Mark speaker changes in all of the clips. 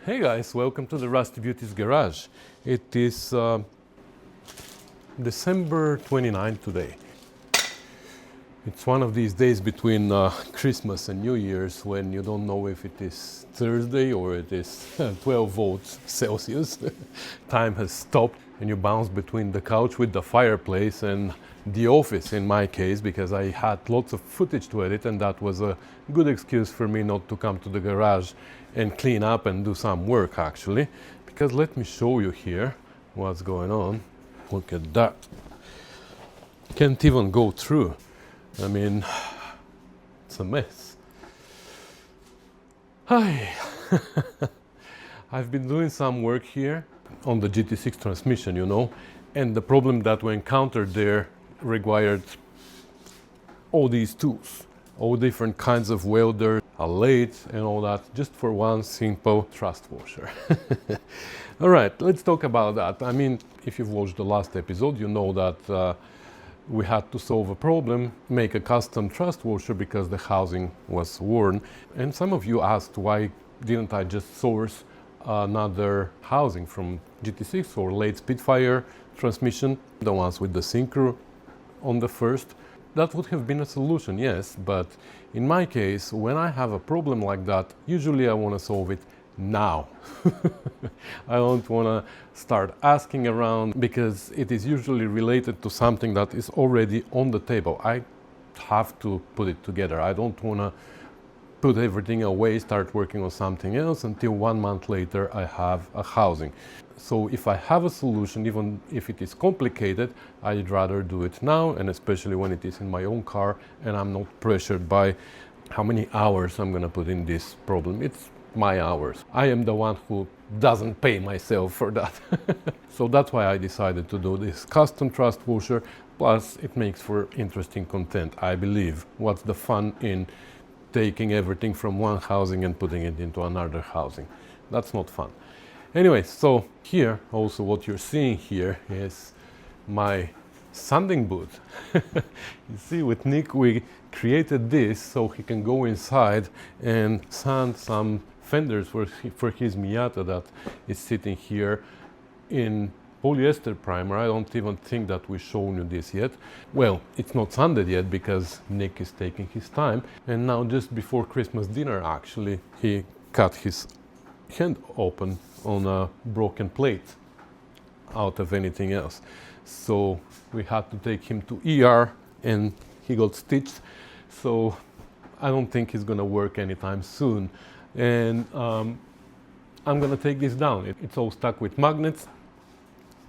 Speaker 1: Hey guys, welcome to the Rusty Beauty's Garage. It is December 29 today. It's one of these days between Christmas and New Year's when you don't know if it is Thursday or it is 12 volts Celsius. Time has stopped and you bounce between the couch with the fireplace and the office in my case, because I had lots of footage to edit and that was a good excuse for me not to come to the garage and clean up and do some work actually. Because let me show you here what's going on. Look at that. Can't even go through. I mean, it's a mess. Hi. I've been doing some work here on the GT6 transmission, you know, and the problem that we encountered there required all these tools, all different kinds of welder, a lathe and all that, just for one simple thrust washer. All right, let's talk about that. I mean, if you've watched the last episode, you know that we had to solve a problem, make a custom thrust washer because the housing was worn. And some of you asked, why didn't I just source another housing from GT6 or late Spitfire transmission, the ones with the synchro on the first? That would have been a solution, yes, but in my case, when I have a problem like that, usually I want to solve it now. I don't want to start asking around because it is usually related to something that is already on the table. I have to put it together. I don't want to put everything away, start working on something else until 1 month later I have a housing. So if I have a solution, even if it is complicated, I'd rather do it now, and especially when it is in my own car and I'm not pressured by how many hours I'm going to put in this problem. It's my hours. I am the one who doesn't pay myself for that. So that's why I decided to do this custom thrust washer. Plus it makes for interesting content, I believe. What's the fun in taking everything from one housing and putting it into another housing? That's not fun. Anyway, so here also what you're seeing here is my sanding booth. You see, with Nick we created this so he can go inside and sand some fenders for his Miata that is sitting here in polyester primer. I don't even think that we've shown you this yet. Well, it's not sanded yet because Nick is taking his time, and now just before Christmas dinner actually he cut his hand open on a broken plate out of anything else. So we had to take him to ER and he got stitched. So I don't think he's gonna work anytime soon. And I'm gonna take this down. It's all stuck with magnets.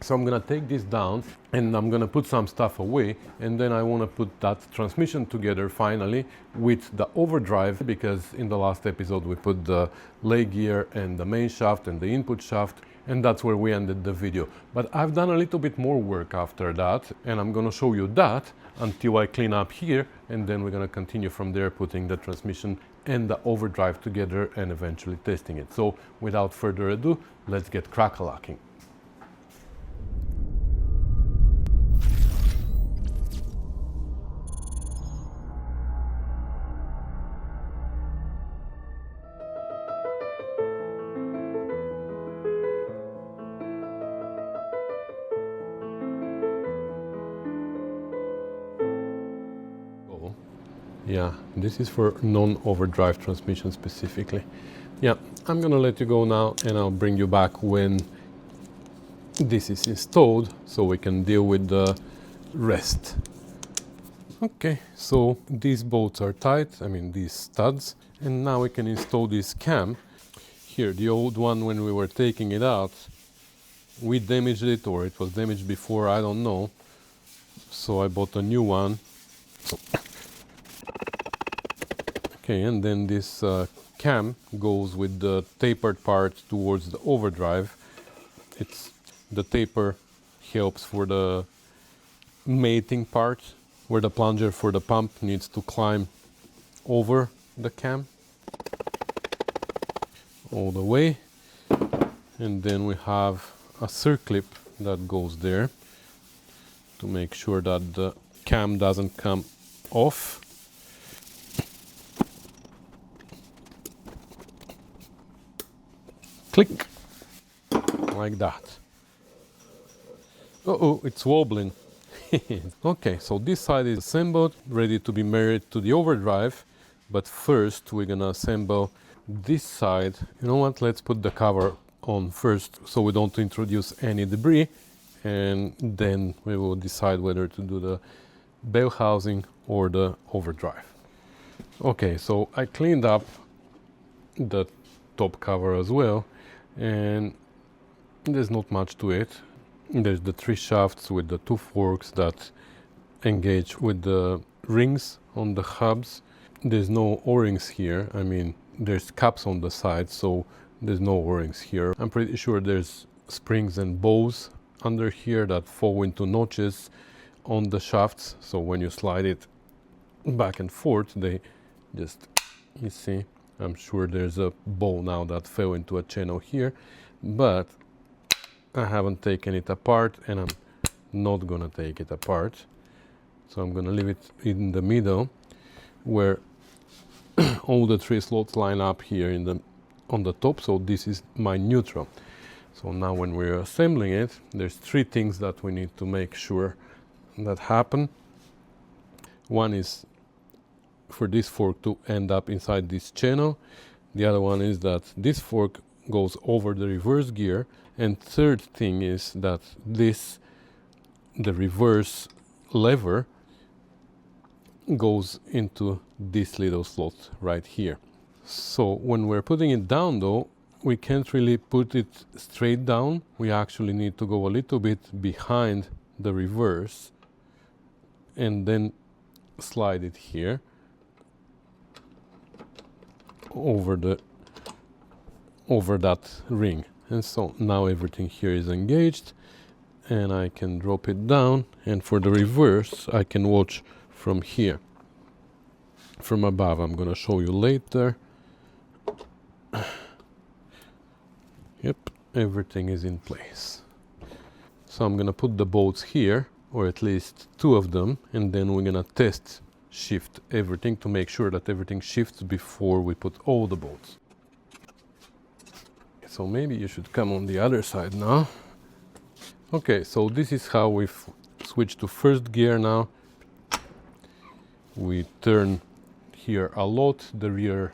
Speaker 1: So I'm gonna take this down and I'm gonna put some stuff away, and then I wanna put that transmission together finally with the overdrive, because in the last episode we put the leg gear and the main shaft and the input shaft, and that's where we ended the video. But I've done a little bit more work after that, and I'm gonna show you that until I clean up here, and then we're gonna continue from there, putting the transmission and the overdrive together and eventually testing it. So without further ado, let's get crack-a-lacking. Yeah, this is for non-overdrive transmission specifically. Yeah, I'm gonna let you go now and I'll bring you back when this is installed so we can deal with the rest. Okay, so these bolts are tight, I mean these studs, and now we can install this cam. Here, the old one, when we were taking it out, we damaged it, or it was damaged before, I don't know. So I bought a new one. Okay, and then this cam goes with the tapered part towards the overdrive. The taper helps for the mating part, where the plunger for the pump needs to climb over the cam all the way. And then we have a circlip that goes there to make sure that the cam doesn't come off. click, like that. Uh-oh, it's wobbling. Okay, so this side is assembled, ready to be married to the overdrive, but first we're gonna assemble this side. You know what, let's put the cover on first so we don't introduce any debris, and then we will decide whether to do the bell housing or the overdrive. Okay, so I cleaned up the top cover as well, and there's not much to it. There's the 3 shafts with the 2 forks that engage with the rings on the hubs. There's no O-rings here. I mean, there's caps on the side, so there's no O-rings here. I'm pretty sure there's springs and bows under here that fall into notches on the shafts, so when you slide it back and forth, they just, you see, I'm sure there's a bow now that fell into a channel here, but I haven't taken it apart, and I'm not gonna take it apart. So I'm gonna leave it in the middle where all the 3 slots line up here on the top. So this is my neutral. So now when we're assembling it, there's 3 things that we need to make sure that happen. One is for this fork to end up inside this channel. The other one is that this fork goes over the reverse gear. And third thing is that the reverse lever goes into this little slot right here. So when we're putting it down though, we can't really put it straight down. We actually need to go a little bit behind the reverse and then slide it here over that ring. And so now everything here is engaged, and I can drop it down, and for the reverse I can watch from here, from above. I'm gonna show you later. Yep, everything is in place. So I'm gonna put the bolts here, or at least 2 of them, and then we're gonna test shift everything to make sure that everything shifts before we put all the bolts. So maybe you should come on the other side now. Okay, so this is how we've switched to first gear now. We turn here a lot. The rear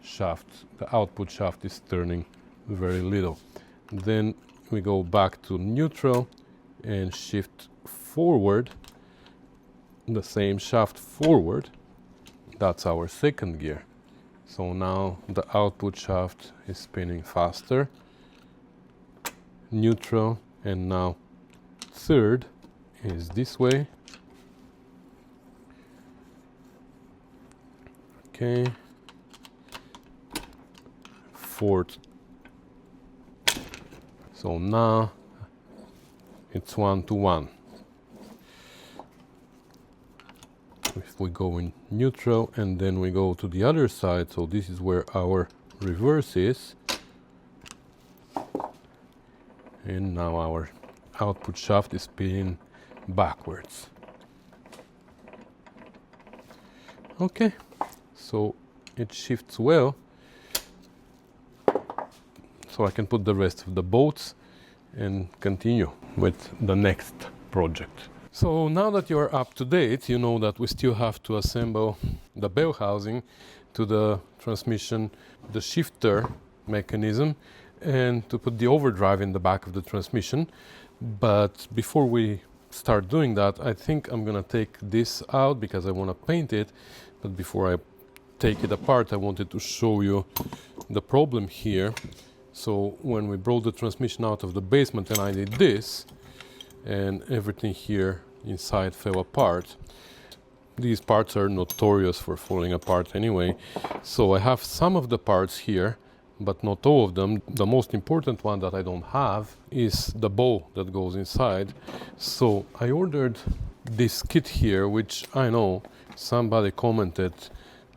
Speaker 1: shaft, the output shaft, is turning very little. Then we go back to neutral and shift forward, the same shaft forward. That's our second gear. So now the output shaft is spinning faster, neutral, and now third is this way. Okay, fourth. So now it's 1 to 1. If we go in neutral and then we go to the other side, so this is where our reverse is, and now our output shaft is spinning backwards. Okay, so it shifts well, so I can put the rest of the bolts and continue with the next project. So now that you're up to date, you know that we still have to assemble the bell housing to the transmission, the shifter mechanism, and to put the overdrive in the back of the transmission. But before we start doing that, I think I'm gonna take this out because I want to paint it. But before I take it apart, I wanted to show you the problem here. So when we brought the transmission out of the basement and I did this, and everything here inside fell apart. These parts are notorious for falling apart anyway. So I have some of the parts here, but not all of them. The most important one that I don't have is the bow that goes inside. So I ordered this kit here, which I know somebody commented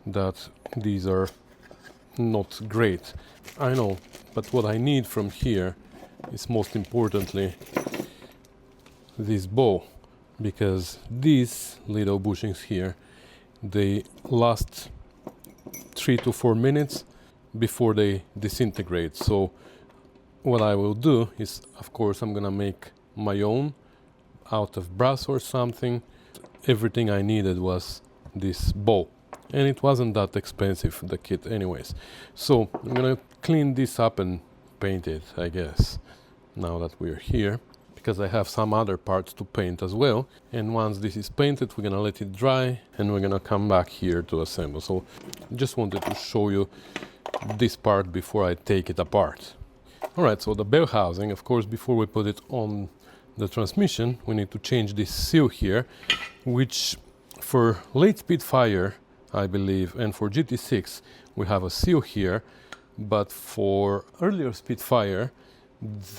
Speaker 1: that these are not great. I know, but what I need from here is most importantly this bow, because these little bushings here, they last 3 to 4 minutes before they disintegrate. So what I will do is, of course, I'm gonna make my own out of brass or something. Everything I needed was this bow, and it wasn't that expensive, the kit anyways. So I'm gonna clean this up and paint it, I guess, now that we're here, because I have some other parts to paint as well. And once this is painted, we're gonna let it dry and we're gonna come back here to assemble. So just wanted to show you this part before I take it apart. Alright, so the bell housing, of course, before we put it on the transmission, we need to change this seal here, which for late Spitfire, I believe, and for GT6, we have a seal here, but for earlier Spitfire,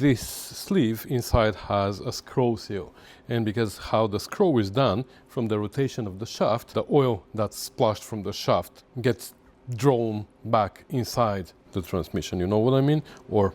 Speaker 1: this sleeve inside has a screw seal. And because how the screw is done, from the rotation of the shaft, the oil that's splashed from the shaft gets drawn back inside the transmission, you know what I mean? Or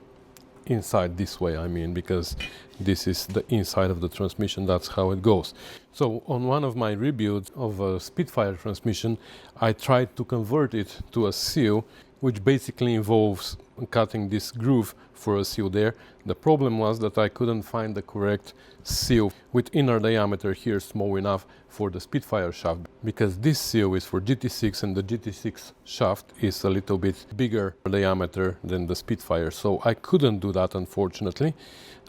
Speaker 1: inside this way, I mean, because this is the inside of the transmission, that's how it goes. So on one of my rebuilds of a Spitfire transmission, I tried to convert it to a seal, which basically involves cutting this groove for a seal there. The problem was that I couldn't find the correct seal with inner diameter here small enough for the Spitfire shaft, because this seal is for GT6 and the GT6 shaft is a little bit bigger diameter than the Spitfire, so I couldn't do that, unfortunately.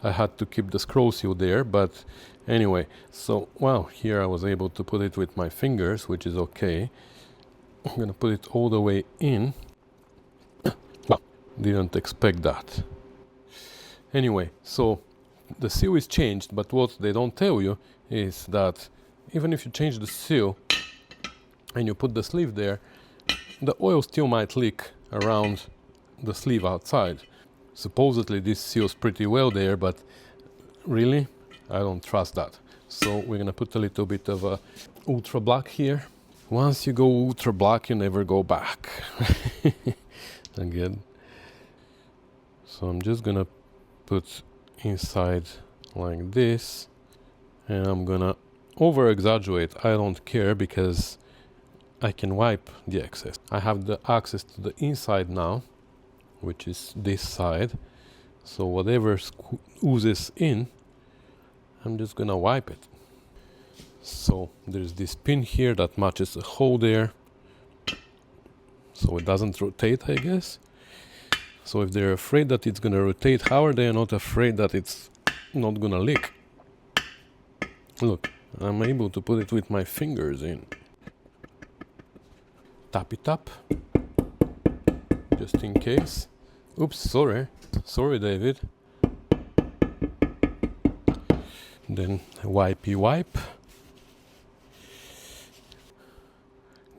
Speaker 1: I had to keep the screw seal there, but anyway, so well, here I was able to put it with my fingers, which is okay. I'm gonna put it all the way in. Well, didn't expect that. Anyway, so the seal is changed, but what they don't tell you is that even if you change the seal and you put the sleeve there, the oil still might leak around the sleeve outside. Supposedly this seals pretty well there, but really, I don't trust that. So we're gonna put a little bit of a ultra black here. Once you go ultra black, you never go back. Again. So I'm just gonna put inside like this, and I'm gonna over exaggerate. I don't care because I can wipe the excess. I have the access to the inside now, which is this side, so whatever oozes in, I'm just gonna wipe it. So there's this pin here that matches a hole there, so it doesn't rotate, I guess. So if they're afraid that it's gonna rotate, how are they not afraid that it's not gonna leak? Look, I'm able to put it with my fingers in. Tap it up, just in case. Oops, sorry David. Then wipey wipe.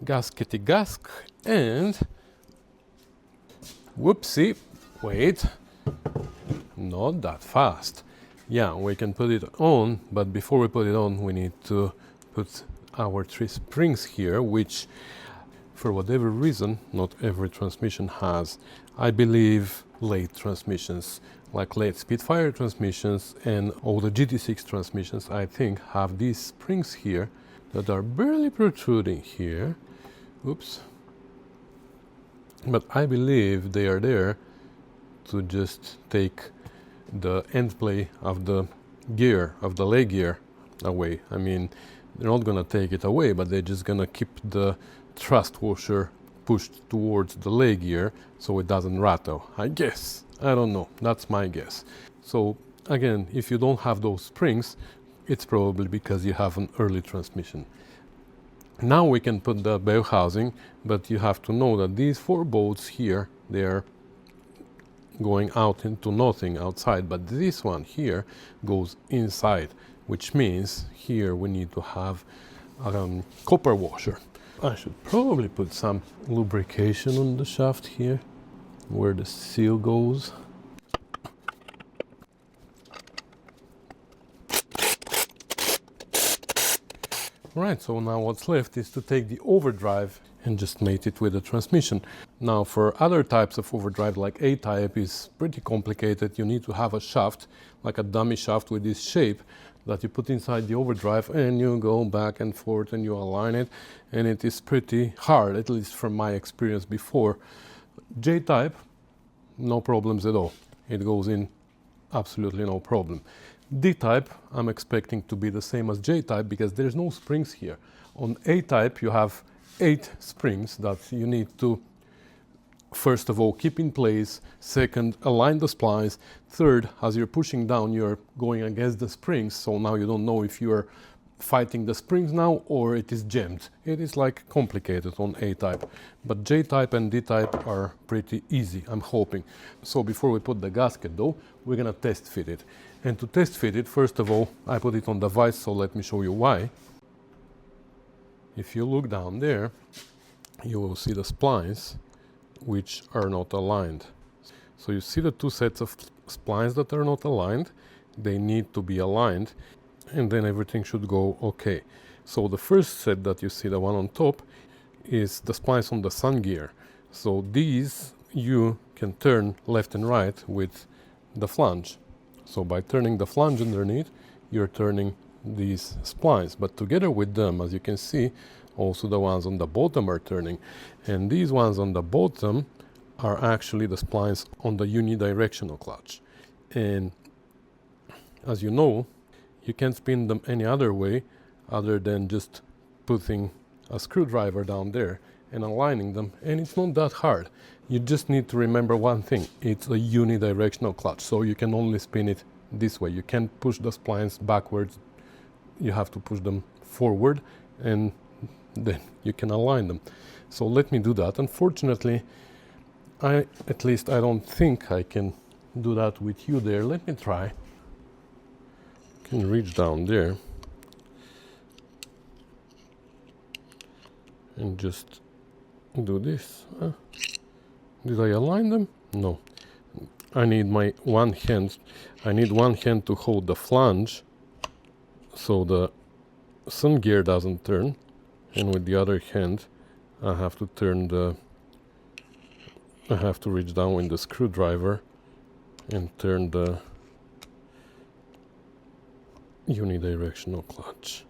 Speaker 1: Gaskety gask, and whoopsie, wait, not that fast. Yeah, we can put it on, but before we put it on, we need to put our 3 springs here, which for whatever reason, not every transmission has. I believe late transmissions, like late Spitfire transmissions and all the GT6 transmissions, I think, have these springs here that are barely protruding here. Oops. But I believe they are there to just take the end play of the gear, of the leg gear away. I mean, they're not gonna take it away, but they're just gonna keep the thrust washer pushed towards the leg gear so it doesn't rattle, I guess. I don't know, that's my guess. So again, if you don't have those springs, it's probably because you have an early transmission. Now we can put the bell housing, but you have to know that these 4 bolts here, they're going out into nothing outside, but this one here goes inside, which means here we need to have a copper washer. I should probably put some lubrication on the shaft here, where the seal goes. Right, so now what's left is to take the overdrive and just mate it with the transmission. Now for other types of overdrive, like A-type, is pretty complicated. You need to have a shaft, like a dummy shaft with this shape that you put inside the overdrive, and you go back and forth and you align it, and it is pretty hard, at least from my experience before. J-type, no problems at all. it goes in absolutely no problem. D-type, I'm expecting to be the same as J-type because there's no springs here. On A-type, you have 8 springs that you need to, first of all, keep in place. Second, align the splice. Third, as you're pushing down, you're going against the springs, so now you don't know if you're fighting the springs now or it is jammed. It is like complicated on A-type, but J-type and D-type are pretty easy, I'm hoping. So before we put the gasket though, we're gonna test fit it. And to test fit it, first of all, I put it on the vise, so let me show you why. If you look down there, you will see the splines which are not aligned. So you see the 2 sets of splines that are not aligned, they need to be aligned, and then everything should go okay. So the first set that you see, the one on top, is the splines on the sun gear. So these you can turn left and right with the flange. So by turning the flange underneath, you're turning these splines, but together with them, as you can see, also the ones on the bottom are turning. And these ones on the bottom are actually the splines on the unidirectional clutch. And as you know, you can't spin them any other way other than just putting a screwdriver down there and aligning them, and it's not that hard. You just need to remember one thing: it's a unidirectional clutch, so you can only spin it this way. You can't push the splines backwards, you have to push them forward, and then you can align them. So let me do that. Unfortunately, at least I don't think I can do that with you there. Let me try. Can reach down there and just do this. Did I align them? No. I need my one hand. I need one hand to hold the flange so the sun gear doesn't turn, and with the other hand I have to turn the I have to reach down with the screwdriver and turn the unidirectional clutch.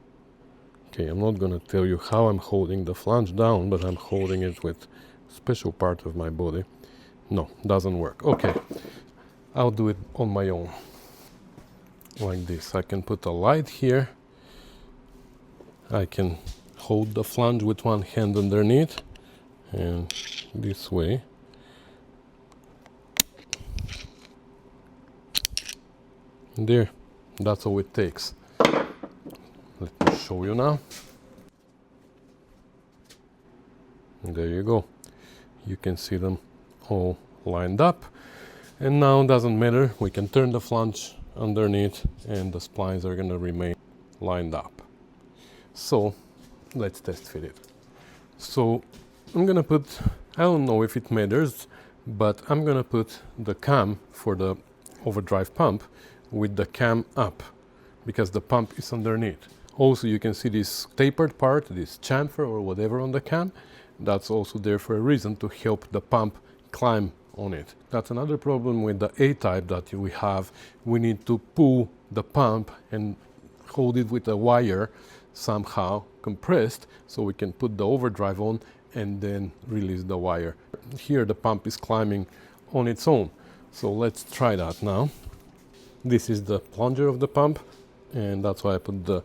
Speaker 1: Okay, I'm not gonna tell you how I'm holding the flange down, but I'm holding it with a special part of my body. No, doesn't work. Okay, I'll do it on my own. Like this. I can put a light here. I can hold the flange with one hand underneath, and this way. There. That's all it takes. Let me show you now. There you go. You can see them all lined up. And now it doesn't matter. We can turn the flange underneath and the splines are going to remain lined up. So let's test fit it. So I'm going to put, I don't know if it matters, but I'm going to put the cam for the overdrive pump with the cam up, because the pump is underneath. Also, you can see this tapered part, this chamfer or whatever on the cam. That's also there for a reason, to help the pump climb on it. That's another problem with the A-type that we have. We need to pull the pump and hold it with a wire somehow compressed, so we can put the overdrive on and then release the wire. Here the pump is climbing on its own. So let's try that now. This is the plunger of the pump, and that's why I put the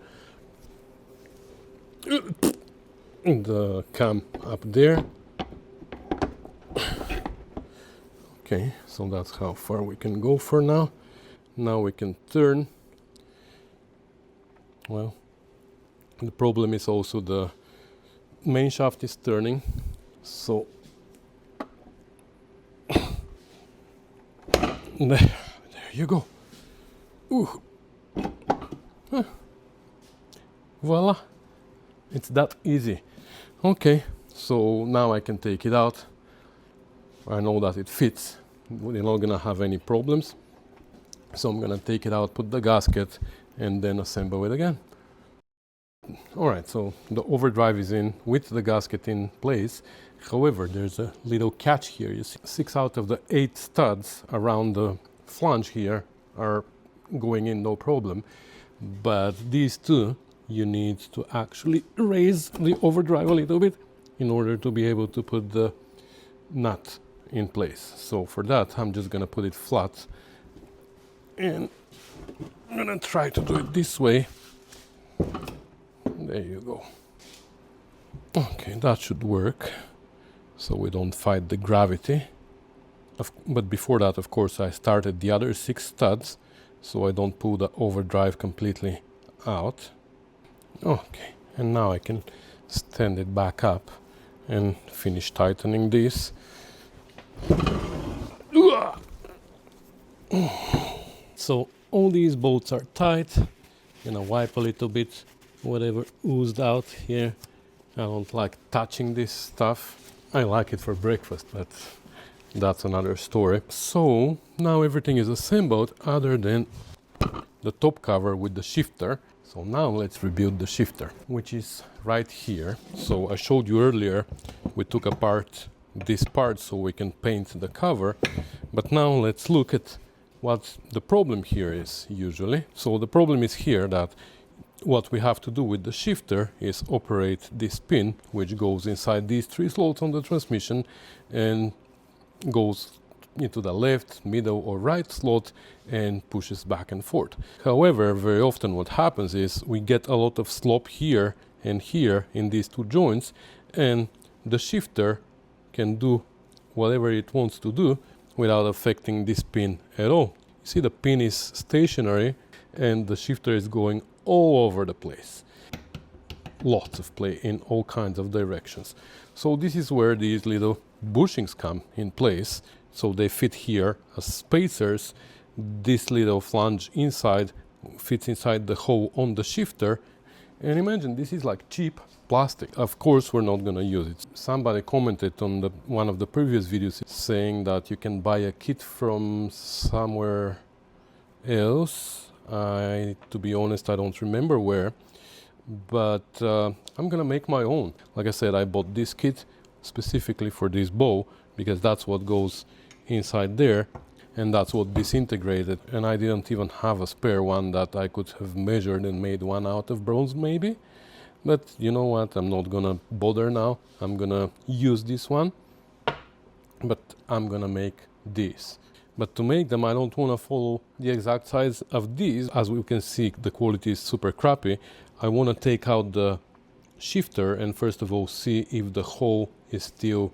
Speaker 1: cam up there. Okay, so that's how far we can go for now. Now we can turn. Well, the problem is also the main shaft is turning, so there you go. Ooh. Huh. Voila, it's that easy. Okay, so now I can take it out. I know that it fits. We're not gonna have any problems. So I'm gonna take it out, put the gasket, and then assemble it again. Alright, so the overdrive is in with the gasket in place. However, there's a little catch here. You see 6 out of the 8 studs around the flange here are going in no problem. But these 2, you need to actually raise the overdrive a little bit in order to be able to put the nut in place. So for that, I'm just gonna put it flat And I'm gonna try to do it this way. There you go. Okay, that should work. So we don't fight the gravity. But before that, of course, I started the other 6 studs, so I don't pull the overdrive completely out. Okay, and now I can stand it back up and finish tightening this. So all these bolts are tight. Gonna wipe a little bit whatever oozed out here. I don't like touching this stuff. I like it for breakfast, but that's another story. So now everything is assembled other than the top cover with the shifter. So now let's rebuild the shifter, which is right here. So I showed you earlier, we took apart this part so we can paint the cover. But now let's look at what the problem here is usually. So the problem is here that what we have to do with the shifter is operate this pin, which goes inside these 3 slots on the transmission and goes into the left, middle or right slot and pushes back and forth. However, very often what happens is we get a lot of slop here and here in these 2 joints, and the shifter can do whatever it wants to do without affecting this pin at all. You see, the pin is stationary and the shifter is going all over the place. Lots of play in all kinds of directions. So this is where these little bushings come in place. So they fit here as spacers. This little flange inside fits inside the hole on the shifter. And imagine this is like cheap plastic. Of course we're not going to use it. Somebody commented on one of the previous videos saying that you can buy a kit from somewhere else. To be honest, I don't remember where, but I'm gonna make my own. Like I said, I bought this kit specifically for this bow because that's what goes inside there and that's what disintegrated, and I didn't even have a spare one that I could have measured and made one out of bronze maybe. But you know what, I'm not gonna bother now. I'm gonna use this one, but I'm gonna make this. But to make them, I don't want to follow the exact size of these. As we can see, the quality is super crappy. I want to take out the shifter and first of all see if the hole is still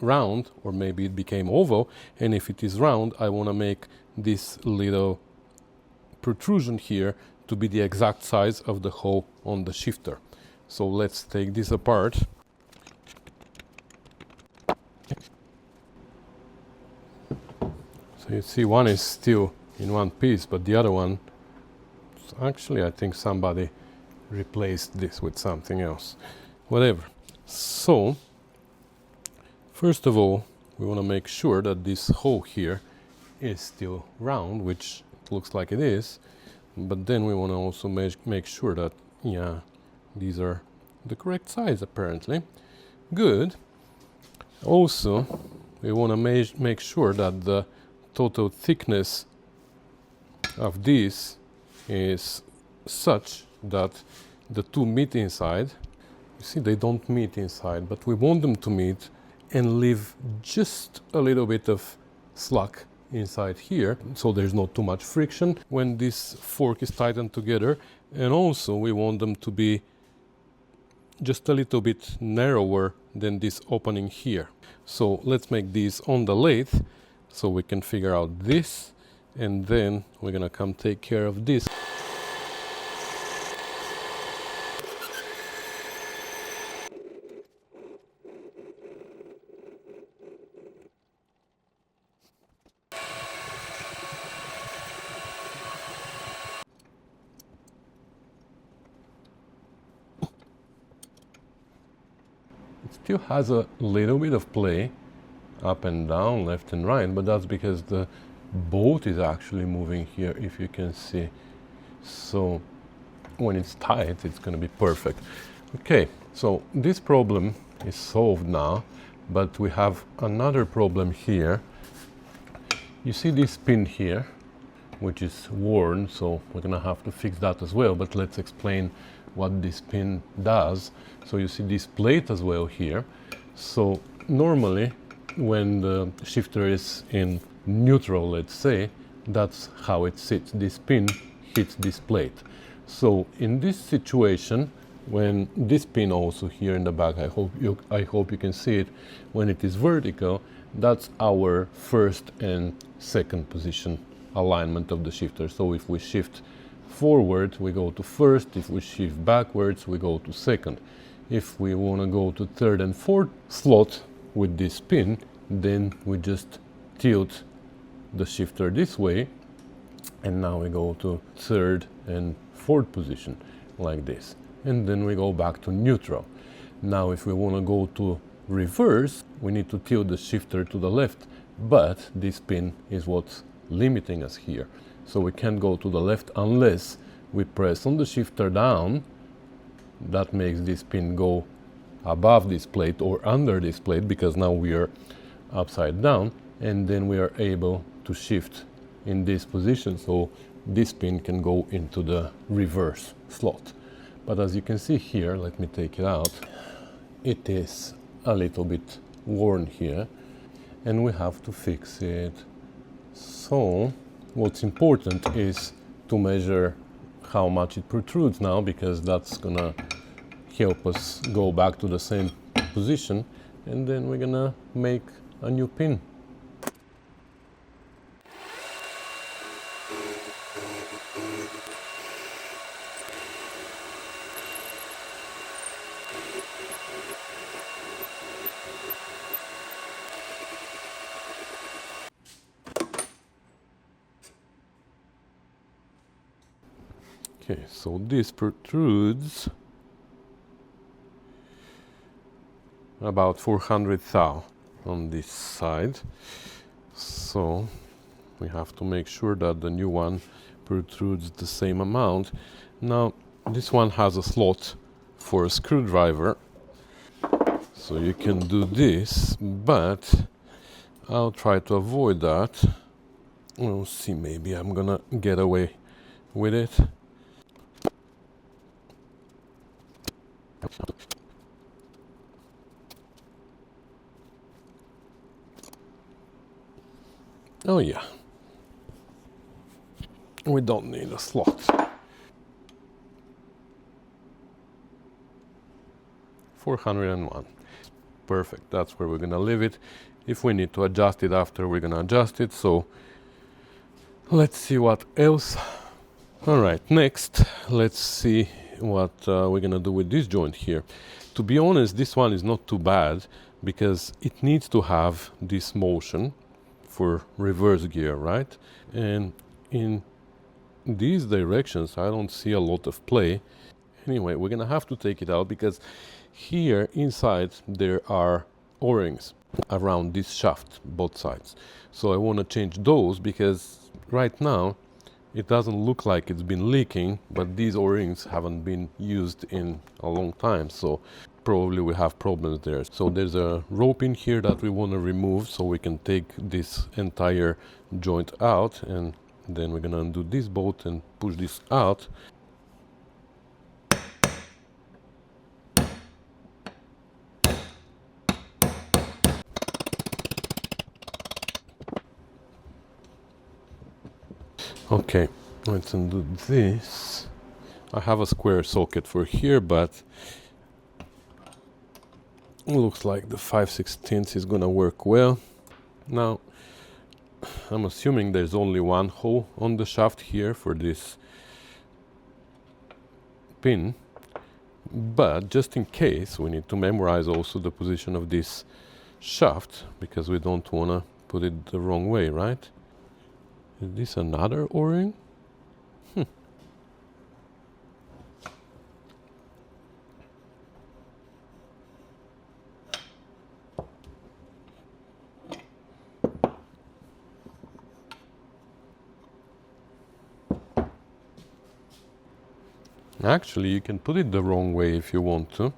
Speaker 1: round or maybe it became oval. And if it is round, I want to make this little protrusion here to be the exact size of the hole on the shifter. So let's take this apart. So you see, one is still in one piece, but the other one, actually I think somebody replaced this with something else. Whatever. So, first of all, we want to make sure that this hole here is still round, which it looks like it is. But then we want to also make sure that, yeah, these are the correct size apparently. Good. Also, we want to make sure that the total thickness of this is such that the 2 meet inside. You see, they don't meet inside, but we want them to meet and leave just a little bit of slack inside here, so there's not too much friction when this fork is tightened together. And also we want them to be just a little bit narrower than this opening here. So let's make these on the lathe so we can figure out this, and then we're gonna come take care of this. It still has a little bit of play up and down, left and right, but that's because the bolt is actually moving here, if you can see. So when it's tight, it's going to be perfect. Okay, so this problem is solved now, but we have another problem here. You see this pin here, which is worn, so we're going to have to fix that as well, but let's explain what this pin does. So you see this plate as well here. So normally when the shifter is in neutral, let's say, That's how it sits. This pin hits this plate. So in this situation, when this pin also here in the back, I hope you can see it, when it is vertical, that's our first and second position alignment of the shifter. So if we shift forward, we go to first. If we shift backwards, we go to second. If we want to go to third and fourth slot with this pin, then we just tilt the shifter this way, and now we go to third and fourth position like this, and then we go back to neutral. Now if we want to go to reverse, we need to tilt the shifter to the left, but this pin is what's limiting us here, so we can't go to the left unless we press on the shifter down. That makes this pin go above this plate or under this plate, because now we are upside down, and then we are able to shift in this position, so this pin can go into the reverse slot. But as you can see here, let me take it out, it is a little bit worn here, and we have to fix it. So what's important is to measure how much it protrudes now, because that's gonna help us go back to the same position, and then we're gonna make a new pin. Okay, so this protrudes about 400 thou on this side, so we have to make sure that the new one protrudes the same amount. Now this one has a slot for a screwdriver, so you can do this, but I'll try to avoid that. We'll see, maybe I'm gonna get away with it. Oh yeah, we don't need a slot. 401. Perfect, that's where we're gonna leave it. If we need to adjust it after, we're gonna adjust it. So let's see what else. All right, next, let's see what we're gonna do with this joint here. To be honest, this one is not too bad, because it needs to have this motion for reverse gear, right? And in these directions, I don't see a lot of play. Anyway, we're gonna have to take it out, because here inside there are O-rings around this shaft, both sides. So I want to change those, because right now it doesn't look like it's been leaking, but these O-rings haven't been used in a long time, so probably we have problems there. So there's a rope in here that we want to remove, so we can take this entire joint out, and then we're gonna undo this bolt and push this out. Okay, let's undo this. I have a square socket for here, but it looks like the 5/16 is gonna work well. Now, I'm assuming there's only one hole on the shaft here for this pin, but just in case, we need to memorize also the position of this shaft, because we don't want to put it the wrong way, right? Is this another O-ring? Actually, you can put it the wrong way if you want to.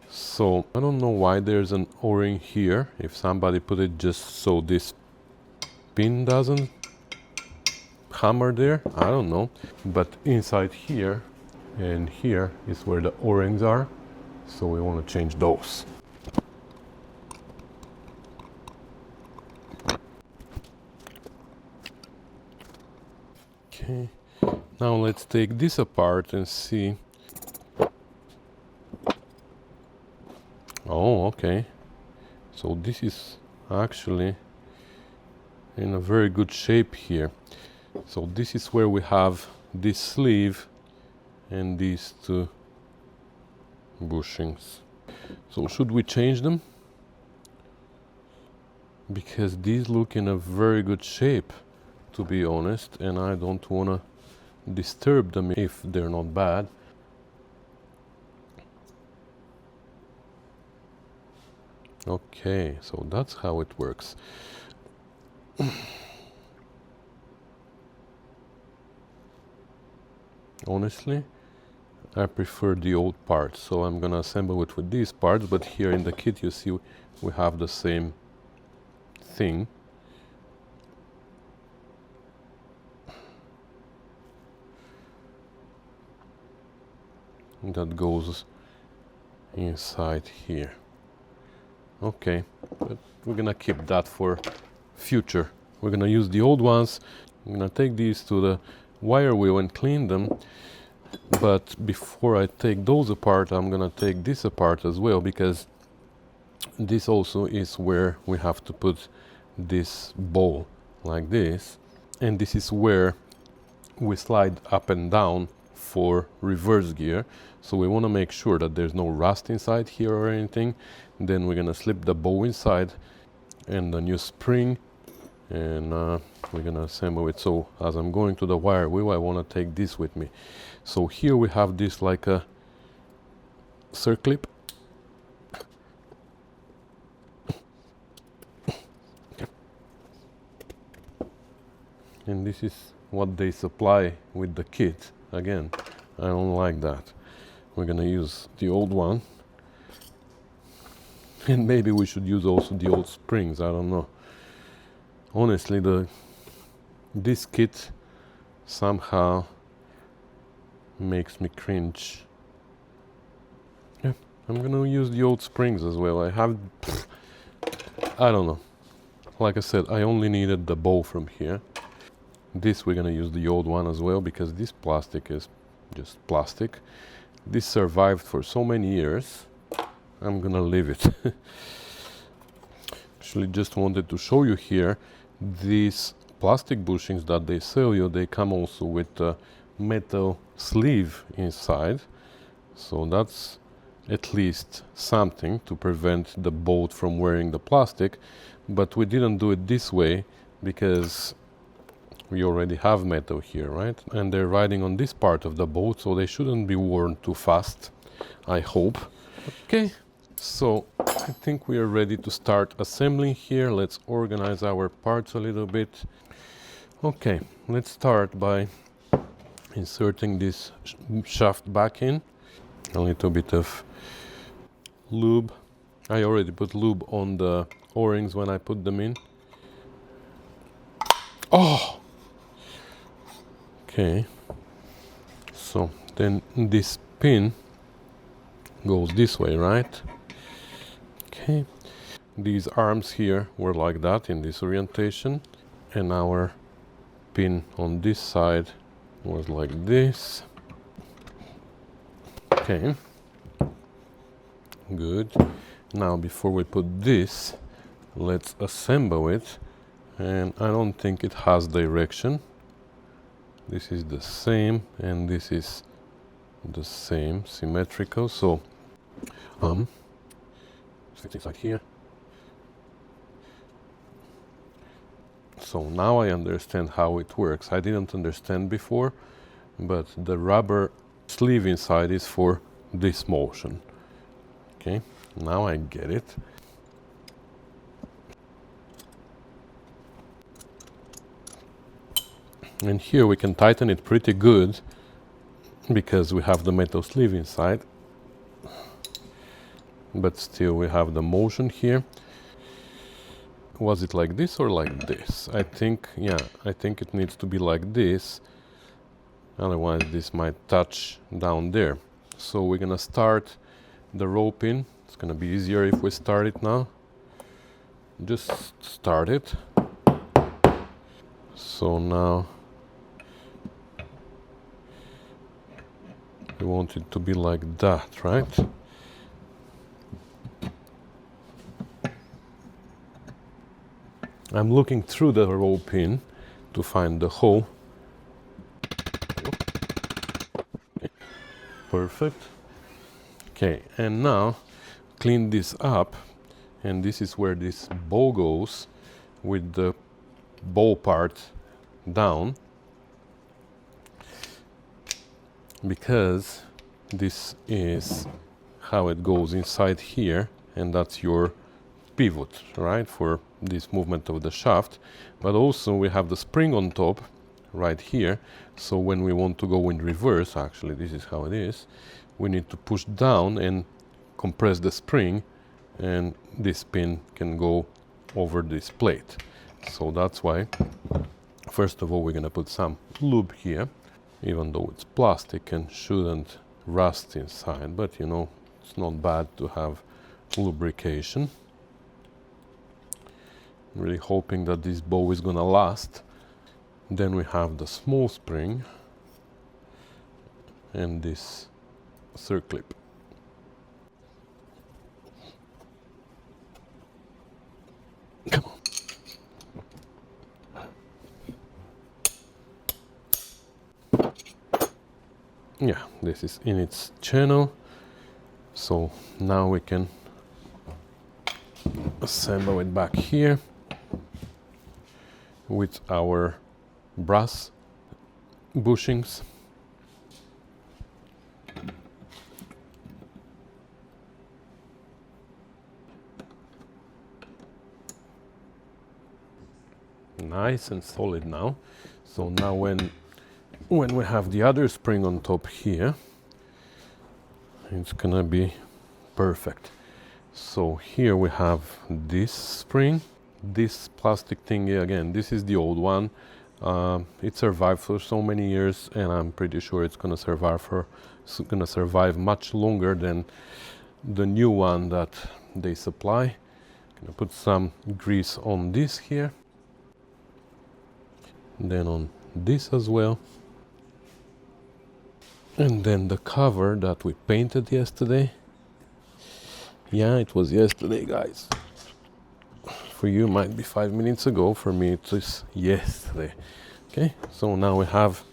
Speaker 1: So I don't know why there's an O-ring here. If somebody put it just so this pin doesn't hammer there, I don't know. But inside here and here is where the O-rings are. So we want to change those. Okay, now let's take this apart and see. Oh, okay, so this is actually in a very good shape here. So this is where we have this sleeve and these two bushings. So should we change them? Because these look in a very good shape, to be honest, and I don't want to disturb them if they're not bad. Okay, so that's how it works. Honestly, I prefer the old parts, so I'm gonna assemble it with these parts, but here in the kit you see we have the same thing. That goes inside here. Okay, but we're gonna keep that for future. We're gonna use the old ones. I'm gonna take these to the wire wheel and clean them. But before I take those apart, I'm gonna take this apart as well, because this also is where we have to put this ball like this, and this is where we slide up and down for reverse gear. So we want to make sure that there's no rust inside here or anything. Then we're gonna slip the bow inside and the new spring, and we're gonna assemble it. So as I'm going to the wire wheel, I want to take this with me. So here we have this like a circlip. And this is what they supply with the kit. Again, I don't like that. We're gonna use the old one. And maybe we should use also the old springs, I don't know. Honestly, this kit somehow makes me cringe. Yeah, I'm gonna use the old springs as well. I don't know. Like I said, I only needed the bow from here. This we're gonna use the old one as well, because this plastic is just plastic. This survived for so many years. I'm gonna leave it. Actually, just wanted to show you here, these plastic bushings that they sell you, they come also with a metal sleeve inside. So that's at least something to prevent the boat from wearing the plastic. But we didn't do it this way because we already have metal here, right? And they're riding on this part of the boat, so they shouldn't be worn too fast, I hope. Okay, so I think we are ready to start assembling here. Let's organize our parts a little bit. Okay, let's start by inserting this shaft back in. A little bit of lube. I already put lube on the O-rings when I put them in. Oh! Okay, so then this pin goes this way, right? Okay, these arms here were like that in this orientation, and our pin on this side was like this. Okay, good. Now before we put this, let's assemble it, and I don't think it has direction. This is the same, and this is the same, symmetrical. So fits inside here. So now I understand how it works. I didn't understand before, but the rubber sleeve inside is for this motion. Okay, now I get it. And here we can tighten it pretty good because we have the metal sleeve inside. But still we have the motion here. Was it like this or like this? I think it needs to be like this. Otherwise this might touch down there. So we're gonna start the rope in. It's gonna be easier if we start it now. Just start it. So now We want it to be like that, right? I'm looking through the roll pin to find the hole. Perfect. Okay, and now clean this up, and this is where this bow goes with the bow part down, because this is how it goes inside here, and that's your pivot, right, for this movement of the shaft. But also we have the spring on top right here, so when we want to go in reverse, actually this is how it is, we need to push down and compress the spring, and this pin can go over this plate. So that's why first of all we're gonna put some lube here, even though it's plastic and shouldn't rust inside, but you know, it's not bad to have lubrication. Really hoping that this bow is gonna last. Then we have the small spring and this circlip. Come on. Yeah, this is in its channel. So now we can assemble it back here with our brass bushings. Nice and solid now. So now when we have the other spring on top here, it's gonna be perfect. So here we have this spring, this plastic thing again. This is the old one. It survived for so many years, and I'm pretty sure it's gonna survive much longer than the new one that they supply. Gonna put some grease on this here, then on this as well, and then the cover that we painted yesterday. Yeah, it was yesterday, guys. For you, it might be 5 minutes ago. For me, it is yesterday. Okay, so now we have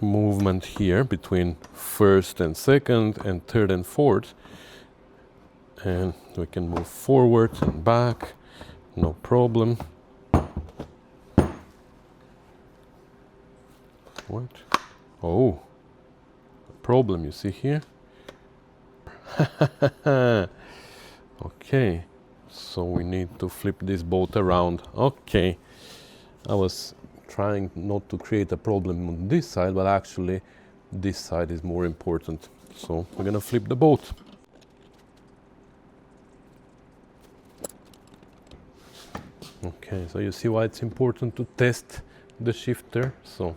Speaker 1: movement here between first and second and third and fourth. And we can move forward and back, no problem. What? Oh, problem, you see here? Okay, so we need to flip this boat around. Okay, I was trying not to create a problem on this side, but actually this side is more important. So we're gonna flip the boat. Okay, so you see why it's important to test the shifter. So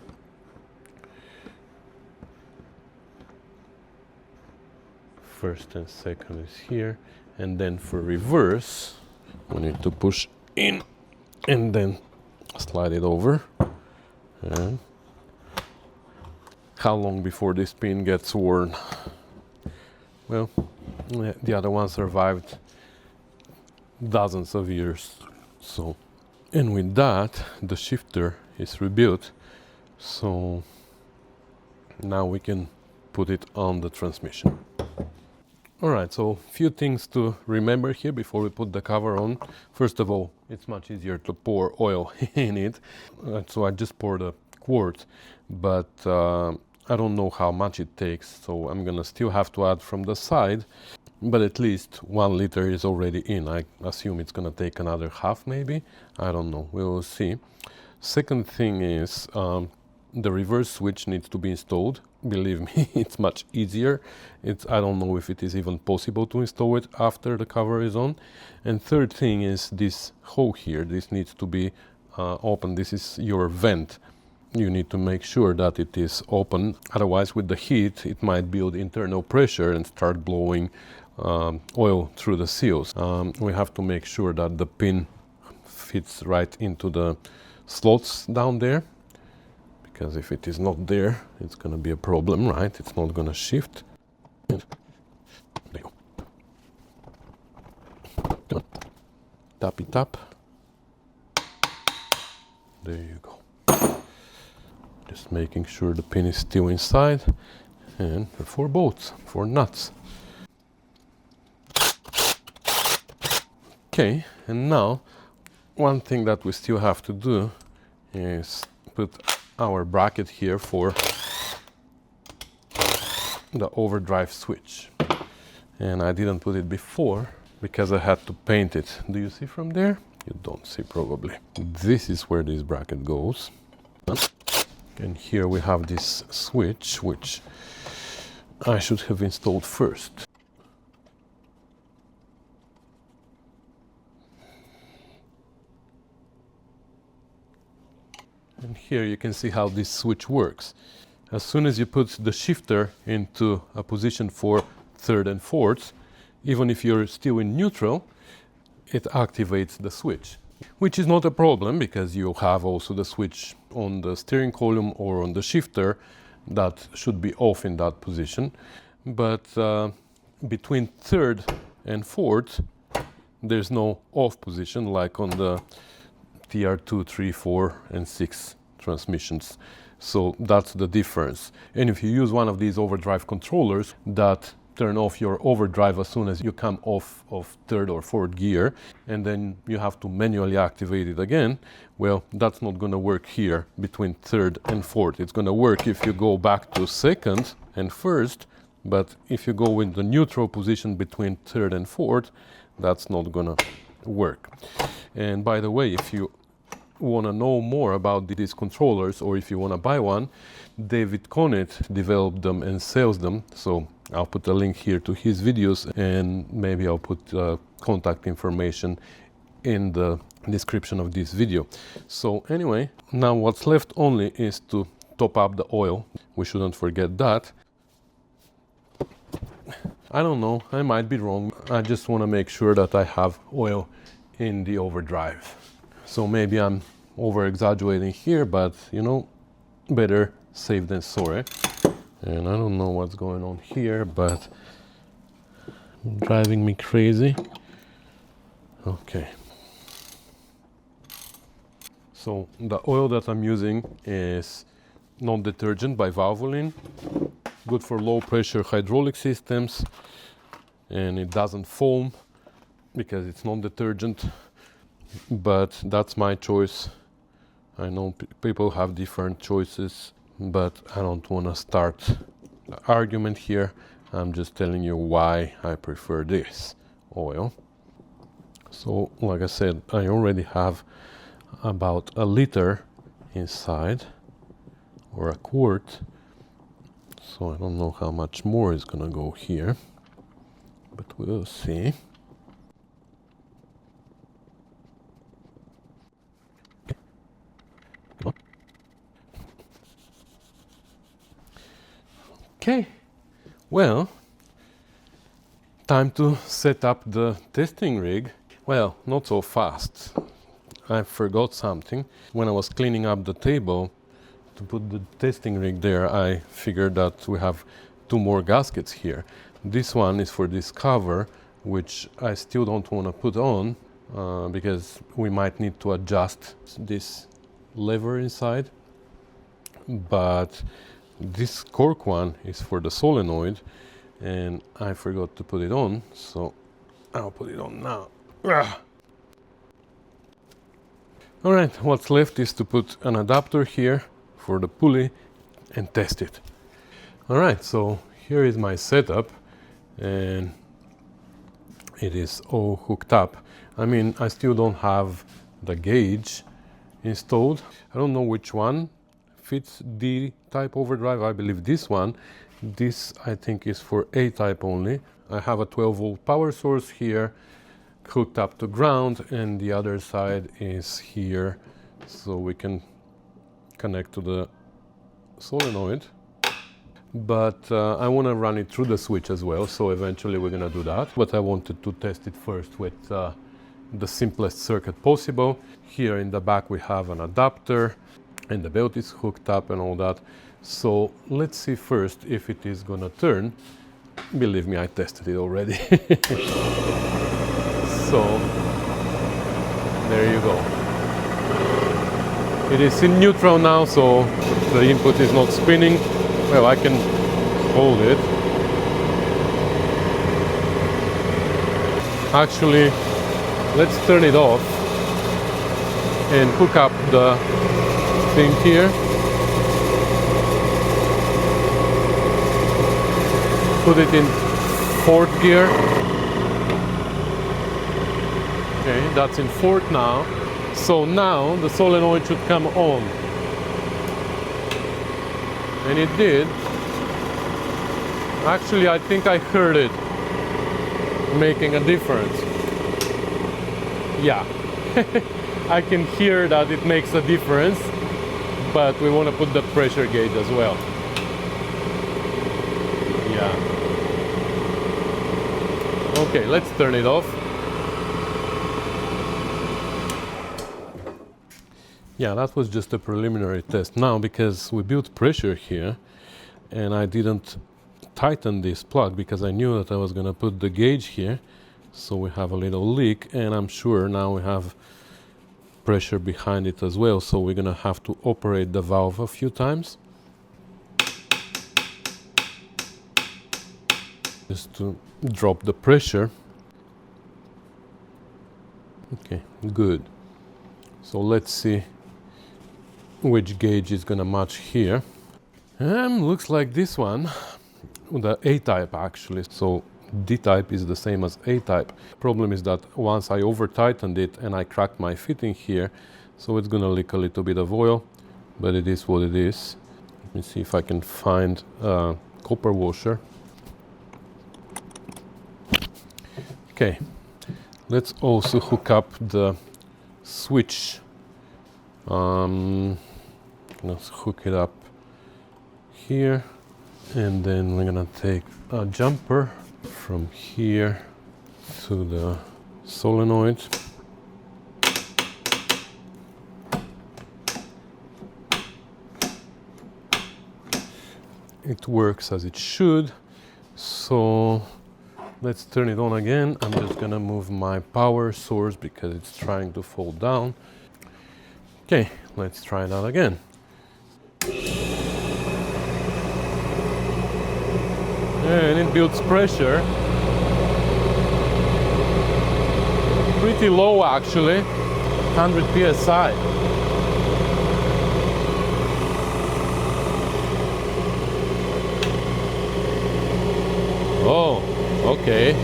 Speaker 1: first and second is here, and then for reverse we need to push in and then slide it over. And how long before this pin gets worn? Well, the other one survived dozens of years. So, and with that the shifter is rebuilt, so now we can put it on the transmission. Alright, so few things to remember here before we put the cover on. First of all, it's much easier to pour oil in it. So I just poured a quart, but I don't know how much it takes, so I'm gonna still have to add from the side. But at least 1 liter is already in. I assume it's gonna take another half maybe. I don't know, we will see. Second thing is the reverse switch needs to be installed. Believe me, it's much easier. I don't know if it is even possible to install it after the cover is on. And third thing is this hole here. This needs to be open. This is your vent. You need to make sure that it is open. Otherwise, with the heat, it might build internal pressure and start blowing oil through the seals. We have to make sure that the pin fits right into the slots down there, because if it is not there, it's going to be a problem, right? It's not going to shift. And there you go. Tap it up. There you go. Just making sure the pin is still inside. And 4 bolts, 4 nuts. Okay, and now one thing that we still have to do is put our bracket here for the overdrive switch. And I didn't put it before because I had to paint it. Do you see from there? You don't see probably. This is where this bracket goes. And here we have this switch, which I should have installed first. And here you can see how this switch works. As soon as you put the shifter into a position for 3rd and 4th, even if you're still in neutral, it activates the switch. Which is not a problem because you have also the switch on the steering column or on the shifter that should be off in that position. But between 3rd and 4th, there's no off position like on the TR2, 3, 4 and 6 transmissions. So that's the difference. And if you use one of these overdrive controllers that turn off your overdrive as soon as you come off of 3rd or 4th gear, and then you have to manually activate it again, well, that's not going to work here between 3rd and 4th. It's going to work if you go back to 2nd and 1st, but if you go in the neutral position between 3rd and 4th, that's not going to work. And by the way, if you want to know more about these controllers, or if you want to buy one, dconnitt developed them and sells them. So I'll put a link here to his videos, and maybe I'll put contact information in the description of this video. So anyway, now what's left only is to top up the oil. We shouldn't forget that. I don't know, I might be wrong. I just want to make sure that I have oil in the overdrive. So maybe I'm over exaggerating here, but you know, better safe than sorry. And I don't know what's going on here, but driving me crazy. Okay. So the oil that I'm using is non-detergent by Valvoline. Good for low pressure hydraulic systems, and it doesn't foam because it's non-detergent. But that's my choice. I know people have different choices, but I don't want to start the argument here. I'm just telling you why I prefer this oil. So, like I said, I already have about a liter inside, or a quart. So I don't know how much more is gonna go here, but we'll see. Okay, well, time to set up the testing rig. Well, not so fast. I forgot something. When I was cleaning up the table to put the testing rig there, I figured that we have 2 more gaskets here. This one is for this cover, which I still don't want to put on because we might need to adjust this lever inside. But this cork one is for the solenoid, and I forgot to put it on, so I'll put it on now. Alright, what's left is to put an adapter here for the pulley and test it. Alright, so here is my setup, and it is all hooked up. I mean, I still don't have the gauge installed. I don't know which one fits D-type overdrive. I believe this one. This I think is for A-type only. I have a 12-volt power source here hooked up to ground, and the other side is here, so we can connect to the solenoid. But I want to run it through the switch as well, so eventually we're going to do that. But I wanted to test it first with the simplest circuit possible. Here in the back we have an adapter, and the belt is hooked up and all that. So let's see first if it is gonna turn. Believe me, I tested it already. So there you go. It is in neutral now, so the input is not spinning. Well, I can hold it. Actually, let's turn it off and hook up the thing here. Put it in 4th gear. Okay, that's in 4th now. So now the solenoid should come on. And it did. Actually, I think I heard it making a difference. Yeah. I can hear that it makes a difference, but we want to put the pressure gauge as well. Yeah. Okay, let's turn it off. Yeah, that was just a preliminary test. Now, because we built pressure here and I didn't tighten this plug because I knew that I was going to put the gauge here, so we have a little leak, and I'm sure now we have pressure behind it as well, so we're going to have to operate the valve a few times just to drop the pressure. Okay, good. So let's see which gauge is gonna match here. Looks like this one, the A-type actually. So D-type is the same as A-type. Problem is that once I over tightened it and I cracked my fitting here, so it's gonna leak a little bit of oil, but it is what it is. Let me see if I can find a copper washer. Okay, let's also hook up the switch. Let's hook it up here, and then we're gonna take a jumper from here to the solenoid. It works as it should, so let's turn it on again. I'm just gonna move my power source because it's trying to fall down. Okay, let's try that again. And it builds pressure. Pretty low actually, 100 psi. Oh, okay.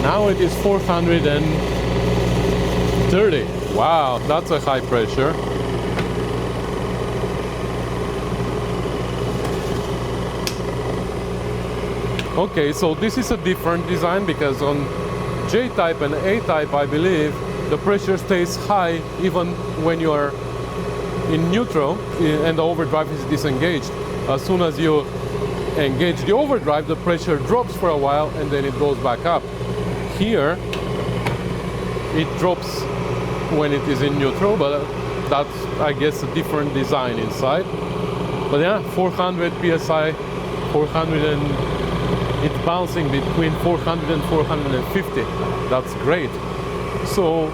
Speaker 1: Now it is 430. Wow, that's a high pressure. Okay, so this is a different design because on J-type and A-type, I believe, the pressure stays high even when you are in neutral and the overdrive is disengaged. As soon as you engage the overdrive, the pressure drops for a while and then it goes back up. Here, it drops when it is in neutral, but that's, I guess, a different design inside. But yeah, 400 psi, 400 and it's bouncing between 400 and 450. That's great. So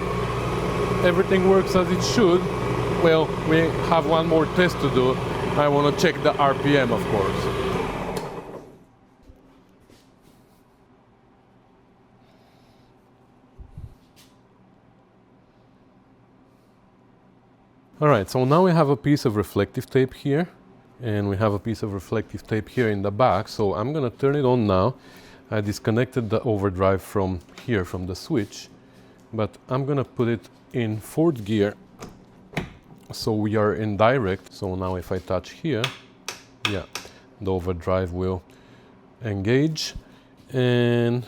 Speaker 1: everything works as it should. Well, we have one more test to do. I want to check the RPM, of course. All right, so now we have a piece of reflective tape here, and we have a piece of reflective tape here in the back. So I'm gonna turn it on now. I disconnected the overdrive from here, from the switch, but I'm gonna put it in 4th gear. So we are in direct. So now if I touch here, yeah, the overdrive will engage. And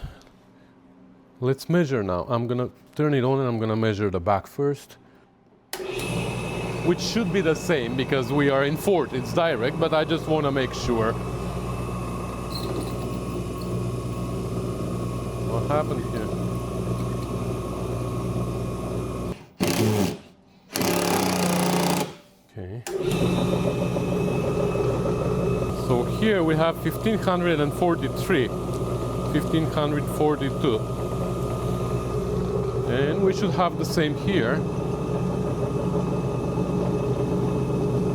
Speaker 1: let's measure now. I'm gonna turn it on and I'm gonna measure the back first, which should be the same because we are in 4th, it's direct, but I just want to make sure. What happened here? Okay. here we have 1543, 1542. And we should have the same here.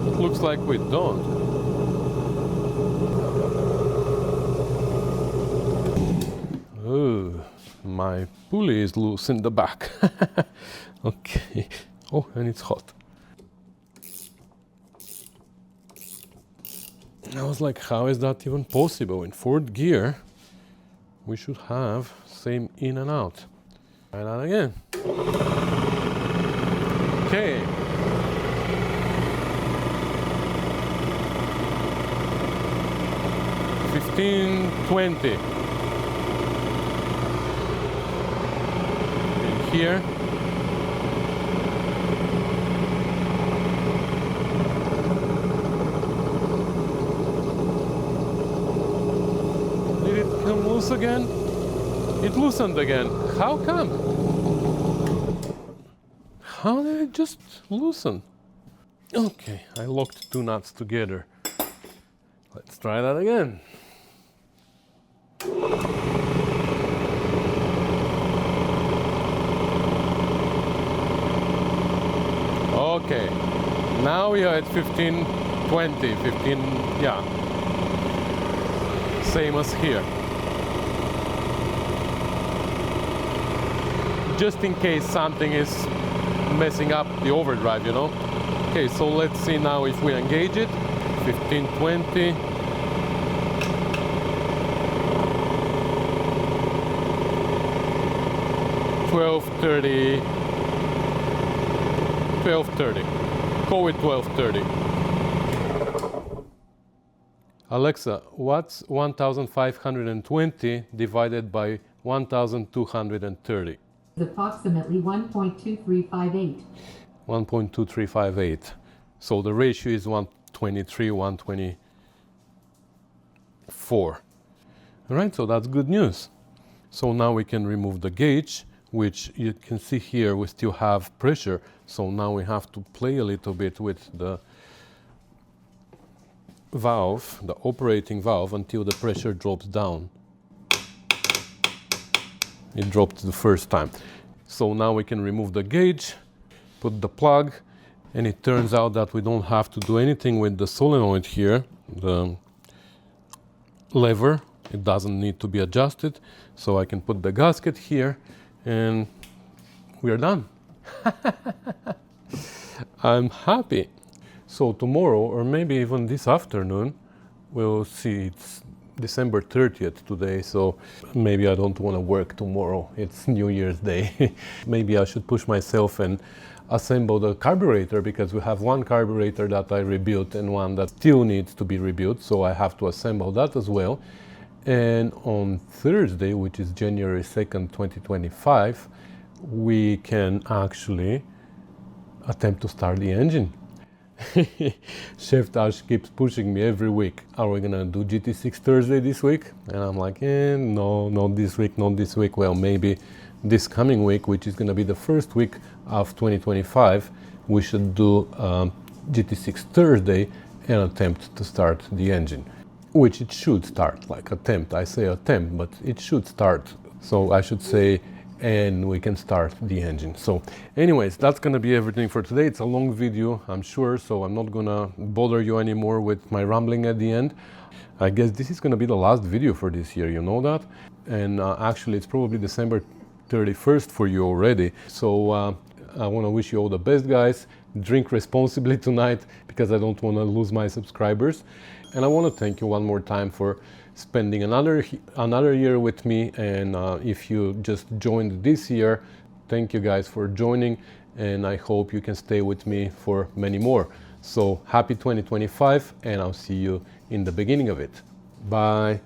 Speaker 1: It looks like we don't. Oh, my pulley is loose in the back. Okay. Oh, and it's hot. I was like, how is that even possible? In fourth gear, we should have same in and out. Try that again. Okay. $15.20. And here. Did it come loose again? It loosened again. How come? How did it just loosen? Okay, I locked two nuts together. Let's try that again. Okay, now we are at 1520, 15, yeah. Same as here. Just in case something is messing up the overdrive, you know. Okay, so let's see now if we engage it. 1520. $12.30. $12.30. Go with $12.30. Alexa, what's 1,520 divided by 1,230?
Speaker 2: Approximately 1.2358.
Speaker 1: 1.2358. So the ratio is 123, 124. All right, so that's good news. So now we can remove the gauge, which you can see here we still have pressure. So now we have to play a little bit with the valve, the operating valve, until the pressure drops down. It dropped the first time. So now we can remove the gauge, put the plug, and it turns out that we don't have to do anything with the solenoid here, the lever. It doesn't need to be adjusted. So I can put the gasket here and we are done. I'm happy. So tomorrow, or maybe even this afternoon, we'll see. It's December 30th today, so maybe I don't want to work tomorrow. It's New Year's Day. Maybe I should push myself and assemble the carburetor, because we have one carburetor that I rebuilt and one that still needs to be rebuilt, so I have to assemble that as well. And on Thursday, which is January 2nd, 2025, we can actually attempt to start the engine. Chef Tash keeps pushing me every week. Are we gonna do GT6 Thursday this week? And I'm like, no, not this week, not this week. Well, maybe this coming week, which is gonna be the first week of 2025, we should do GT6 Thursday and attempt to start the engine. Which it should start, like attempt. I say attempt, but it should start. So I should say, and we can start the engine. So anyways, that's gonna be everything for today. It's a long video, I'm sure, so I'm not gonna bother you anymore with my rambling at the end. I guess this is gonna be the last video for this year, you know that? And actually it's probably December 31st for you already. So I wanna wish you all the best, guys. Drink responsibly tonight, because I don't wanna lose my subscribers. And I wanna thank you one more time for spending another year with me. And if you just joined this year, thank you guys for joining, and I hope you can stay with me for many more. So happy 2025, and I'll see you in the beginning of it. Bye.